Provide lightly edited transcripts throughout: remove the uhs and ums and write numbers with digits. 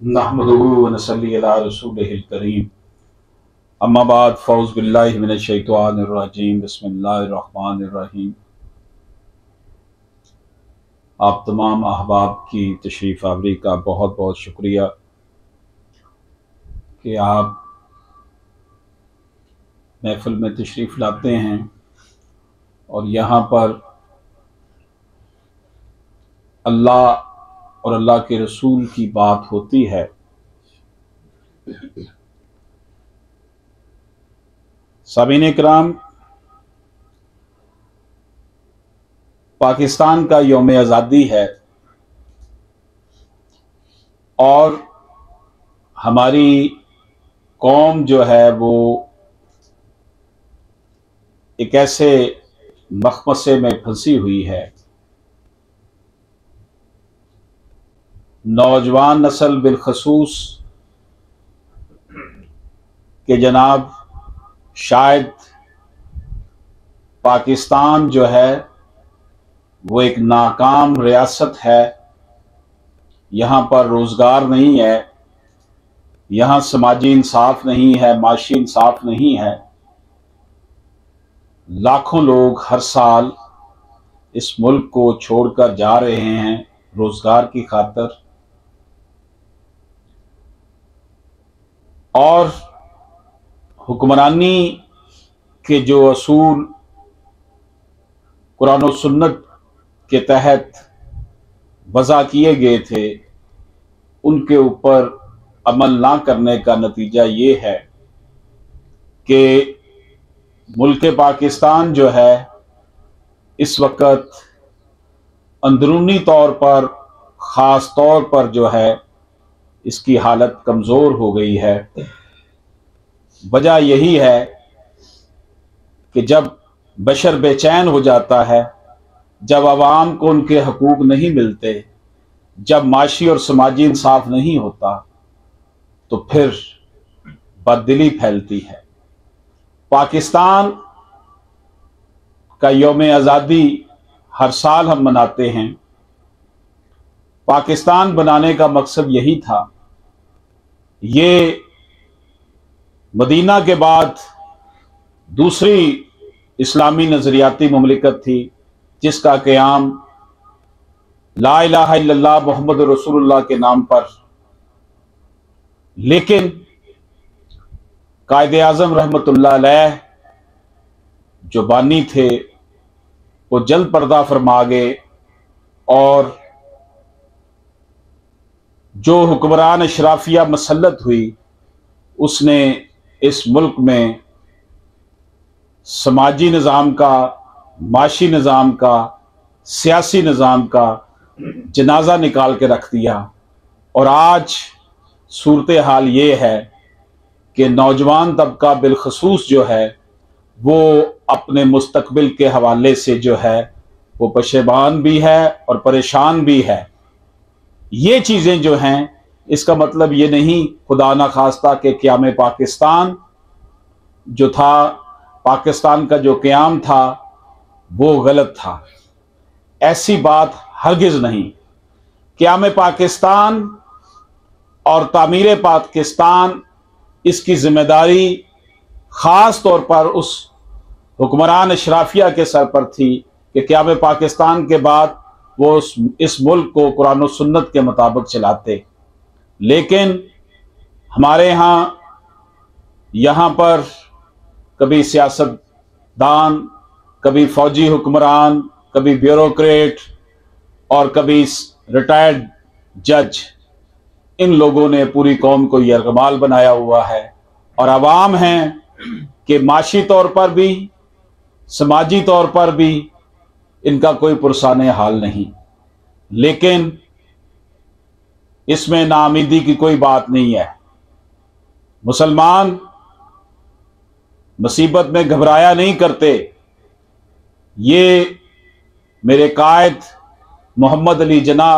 नहमदुहु व नसल्ली अला रसूलिहिल करीम। अम्मा बाद फ़ौज़ बिल्लाहि मिनश शैतानिर रजीम। बिस्मिल्लाहिर रहमानिर रहीम। आप तमाम अहबाब की तशरीफ़ आवरी का बहुत बहुत शुक्रिया कि आप महफ़िल में तशरीफ़ लाते हैं और यहाँ पर अल्लाह और अल्लाह के रसूल की बात होती है। सामीन इकराम, पाकिस्तान का यौम आज़ादी है और हमारी कौम जो है वो एक ऐसे मखमसे में फंसी हुई है। नौजवान नस्ल बिलखसूस के जनाब शायद पाकिस्तान जो है वो एक नाकाम रियासत है। यहाँ पर रोज़गार नहीं है, यहाँ समाजी इंसाफ नहीं है, माशी इंसाफ नहीं है। लाखों लोग हर साल इस मुल्क को छोड़कर जा रहे हैं रोज़गार की खातिर, और हुक्मरानी के जो असूल कुरान और सुन्नत के तहत वज़ा किए गए थे उनके ऊपर अमल ना करने का नतीजा ये है कि मुल्क पाकिस्तान जो है इस वक्त अंदरूनी तौर पर, ख़ास तौर पर जो है इसकी हालत कमज़ोर हो गई है। वजह यही है कि जब बशर बेचैन हो जाता है, जब आवाम को उनके हकूक नहीं मिलते, जब माशी और समाजी इंसाफ नहीं होता, तो फिर बददिली फैलती है। पाकिस्तान का यौम आज़ादी हर साल हम मनाते हैं। पाकिस्तान बनाने का मकसद यही था। ये मदीना के बाद दूसरी इस्लामी नज़रियाती मुमलिकत थी जिसका क़याम ला इलाहा इल्लल्लाह मुहम्मद रसूलुल्लाह के नाम पर, लेकिन कायदे आज़म रहमतुल्लाह अलैह जो बानी थे वो जल्द पर्दा फरमा गए और जो हुक्मरान अशराफिया मसल्लत हुई उसने इस मुल्क में समाजी निज़ाम का, माशी निज़ाम का, सियासी निज़ाम का जनाजा निकाल के रख दिया। और आज सूरत हाल ये है कि नौजवान तबका बिलखसूस जो है वो अपने मुस्तकबिल के हवाले से जो है वो पशेबान भी है और परेशान भी है। ये चीज़ें जो हैं, इसका मतलब ये नहीं खुदा ना खास्ता कि क़याम पाकिस्तान जो था, पाकिस्तान का जो क़याम था वो गलत था। ऐसी बात हरगिज़ नहीं। क़याम पाकिस्तान और तामीर पाकिस्तान, इसकी ज़िम्मेदारी ख़ास तौर पर उस हुक्मरान अशराफिया के सर पर थी कि क़याम पाकिस्तान के बाद वो इस मुल्क को कुरान और सुन्नत के मुताबिक चलाते। लेकिन हमारे यहाँ पर कभी सियासतदान, कभी फ़ौजी हुक्मरान, कभी ब्यूरोक्रेट और कभी रिटायर्ड जज, इन लोगों ने पूरी कौम को यरगमाल बनाया हुआ है। और अवाम हैं कि माशी तौर पर भी, समाजी तौर पर भी इनका कोई पुरसाने हाल नहीं। लेकिन इसमें नाउमीदी की कोई बात नहीं है। मुसलमान मुसीबत में घबराया नहीं करते। ये मेरे कायद मोहम्मद अली जना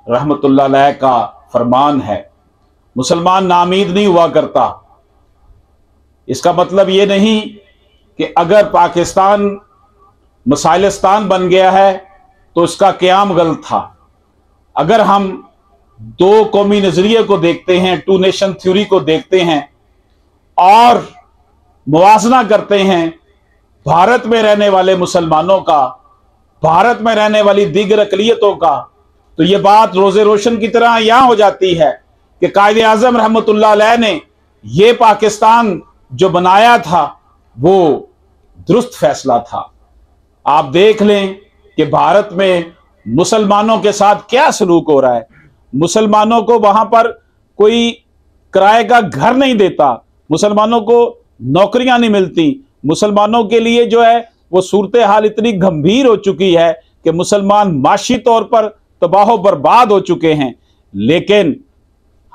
रहमतुल्लाह अलैह का फरमान है। मुसलमान नाउमीद नहीं हुआ करता। इसका मतलब ये नहीं कि अगर पाकिस्तान मसाइलिस्तान बन गया है तो इसका क़याम गलत था। अगर हम दो कौमी नजरिए को देखते हैं, टू नेशन थ्योरी को देखते हैं और मुवाजना करते हैं भारत में रहने वाले मुसलमानों का, भारत में रहने वाली दीगर अक़लियतों का, तो यह बात रोज़े रोशन की तरह यहां हो जाती है कि कायदे आज़म रहमतुल्लाह अलैह ने यह पाकिस्तान जो बनाया था वो दुरुस्त फैसला था। आप देख लें कि भारत में मुसलमानों के साथ क्या सलूक हो रहा है। मुसलमानों को वहां पर कोई किराए का घर नहीं देता, मुसलमानों को नौकरियां नहीं मिलती, मुसलमानों के लिए जो है वो सूरत हाल इतनी गंभीर हो चुकी है कि मुसलमान माशी तौर पर तबाह बर्बाद हो चुके हैं। लेकिन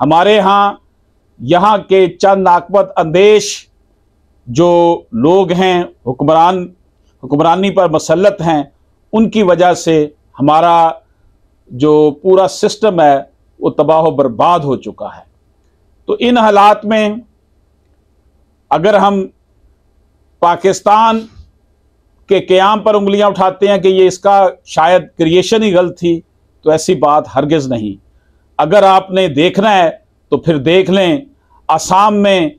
हमारे यहाँ के चंद नाकबत अंदेश जो लोग हैं, हुक्मरानी पर मसल्लत हैं, उनकी वजह से हमारा जो पूरा सिस्टम है वो तबाह बर्बाद हो चुका है। तो इन हालात में अगर हम पाकिस्तान के क़याम पर उंगलियां उठाते हैं कि ये इसका शायद क्रिएशन ही गलत थी, तो ऐसी बात हरगिज़ नहीं। अगर आपने देखना है तो फिर देख लें असम में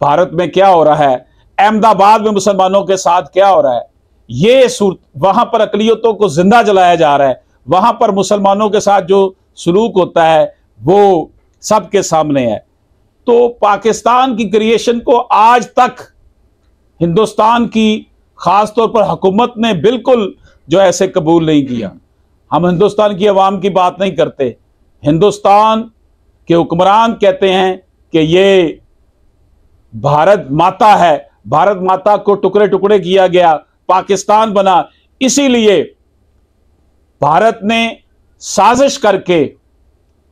भारत में क्या हो रहा है, अहमदाबाद में मुसलमानों के साथ क्या हो रहा है। ये सूरत वहां पर अक़लियतों को जिंदा जलाया जा रहा है, वहां पर मुसलमानों के साथ जो सलूक होता है वो सबके सामने है। तो पाकिस्तान की क्रिएशन को आज तक हिंदुस्तान की खास तौर पर हुकूमत ने बिल्कुल जो ऐसे कबूल नहीं किया। हम हिंदुस्तान की आवाम की बात नहीं करते, हिंदुस्तान के हुक्मरान कहते हैं कि ये भारत माता है, भारत माता को टुकड़े टुकड़े किया गया, पाकिस्तान बना। इसीलिए भारत ने साजिश करके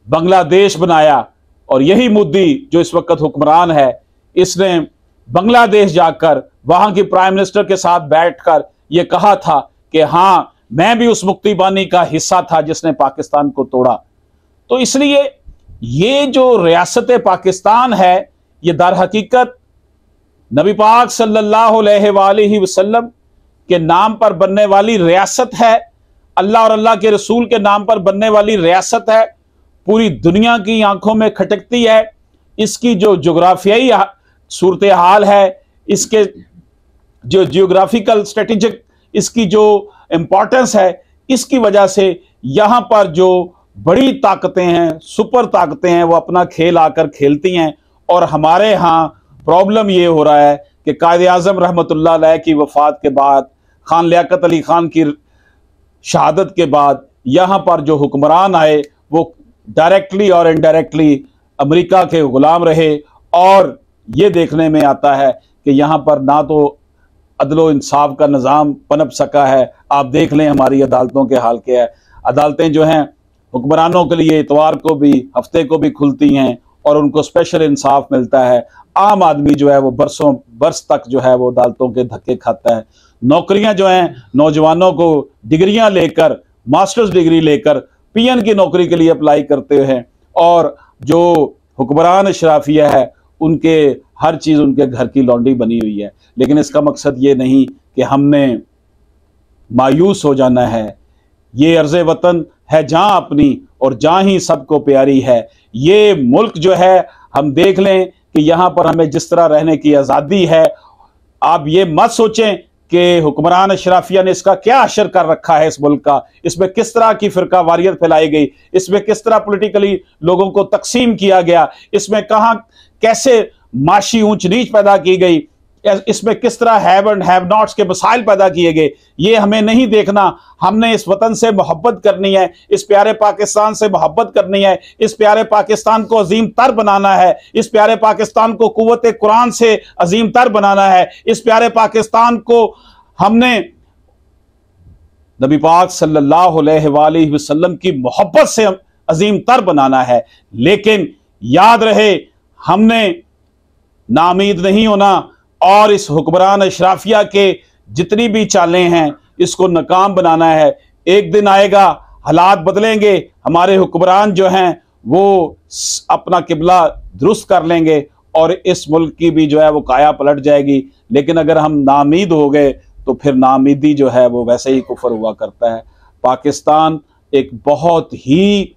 बांग्लादेश बनाया और यही मोदी जो इस वक्त हुक्मरान है, इसने बांग्लादेश जाकर वहां की प्राइम मिनिस्टर के साथ बैठकर यह कहा था कि हां मैं भी उस मुक्ति बानी का हिस्सा था जिसने पाकिस्तान को तोड़ा। तो इसलिए ये जो रियासत पाकिस्तान है ये दर हकीकत नबी पाक सल्लल्लाहु अलैहि वसल्लम के नाम पर बनने वाली रियासत है, अल्लाह और अल्लाह के रसूल के नाम पर बनने वाली रियासत है, पूरी दुनिया की आंखों में खटकती है। इसकी जो जोग्राफियाई सूरत हाल है, इसके जो जियोग्राफिकल स्ट्रेटेजिक इसकी जो इंपॉर्टेंस है, इसकी वजह से यहां पर जो बड़ी ताकतें हैं, सुपर ताकतें हैं, वो अपना खेल आकर खेलती हैं। और हमारे यहाँ प्रॉब्लम ये हो रहा है कि कायदे आज़म रहमतुल्लाह अलैह की वफात के बाद, खान लियाकत अली खान की शहादत के बाद यहाँ पर जो हुक्मरान आए वो डायरेक्टली और इनडायरेक्टली अमेरिका के गुलाम रहे। और ये देखने में आता है कि यहाँ पर ना तो अदलो इंसाफ का निज़ाम पनप सका है। आप देख लें हमारी अदालतों के हाल क्या है। अदालतें जो हैं हुक्मरानों के लिए इतवार को भी, हफ्ते को भी खुलती हैं और उनको स्पेशल इंसाफ मिलता है। आम आदमी जो है वो बरसों बरस तक जो है वो अदालतों के धक्के खाता है। नौकरियां जो हैं नौजवानों को डिग्रियां लेकर, मास्टर्स डिग्री लेकर पीएन की नौकरी के लिए अप्लाई करते हैं और जो हुक्मरान अशराफिया है उनके हर चीज़ उनके घर की लौंडी बनी हुई है। लेकिन इसका मकसद ये नहीं कि हमने मायूस हो जाना है। ये अर्ज़े वतन है जहाँ अपनी और जहाँ ही सबको प्यारी है। ये मुल्क जो है हम देख लें कि यहाँ पर हमें जिस तरह रहने की आज़ादी है, आप ये मत सोचें कि हुक्मरान अशराफिया ने इसका क्या असर कर रखा है इस मुल्क का, इसमें किस तरह की फिरका वारियत फैलाई गई, इसमें किस तरह पॉलिटिकली लोगों को तकसीम किया गया, इसमें कहाँ कैसे माशी ऊंच नीच पैदा की गई, इसमें किस तरह हैव एंड हैव नॉट्स के मसाइल पैदा किए गए। ये हमें नहीं देखना। हमने इस वतन से मोहब्बत करनी है, इस प्यारे पाकिस्तान से मोहब्बत करनी है, इस प्यारे पाकिस्तान को अजीम तर बनाना है, इस प्यारे पाकिस्तान को कुव्वत कुरान से अजीम तर बनाना है, इस प्यारे पाकिस्तान को हमने नबी पाक सल्लल्लाहु अलैहि वसल्लम की मोहब्बत से अजीम तर बनाना है। लेकिन याद रहे हमने नाउमीद नहीं होना और इस हुक्मरान अशराफिया के जितनी भी चालें हैं इसको नाकाम बनाना है। एक दिन आएगा, हालात बदलेंगे, हमारे हुक्मरान जो हैं वो अपना किबला दुरुस्त कर लेंगे और इस मुल्क की भी जो है वो काया पलट जाएगी। लेकिन अगर हम नाउमीद हो गए तो फिर नाउमीदी जो है वो वैसे ही कुफर हुआ करता है। पाकिस्तान एक बहुत ही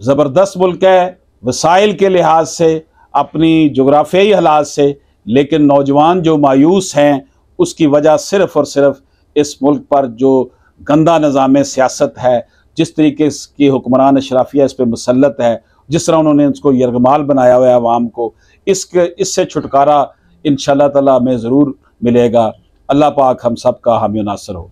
ज़बरदस्त मुल्क है वसाइल के लिहाज से, अपनी जोग्राफियाई हालात से, लेकिन नौजवान जो मायूस हैं उसकी वजह सिर्फ़ और सिर्फ इस मुल्क पर जो गंदा निज़ाम सियासत है, जिस तरीके की हुक्मरान अशराफिया इस पर मुसल्लत है, जिस तरह उन्होंने उसको यरगमाल बनाया हुआ है अवाम को, इससे छुटकारा इंशाअल्लाह ताला हमें ज़रूर मिलेगा। अल्लाह पाक हम सब का हामी नासर हो।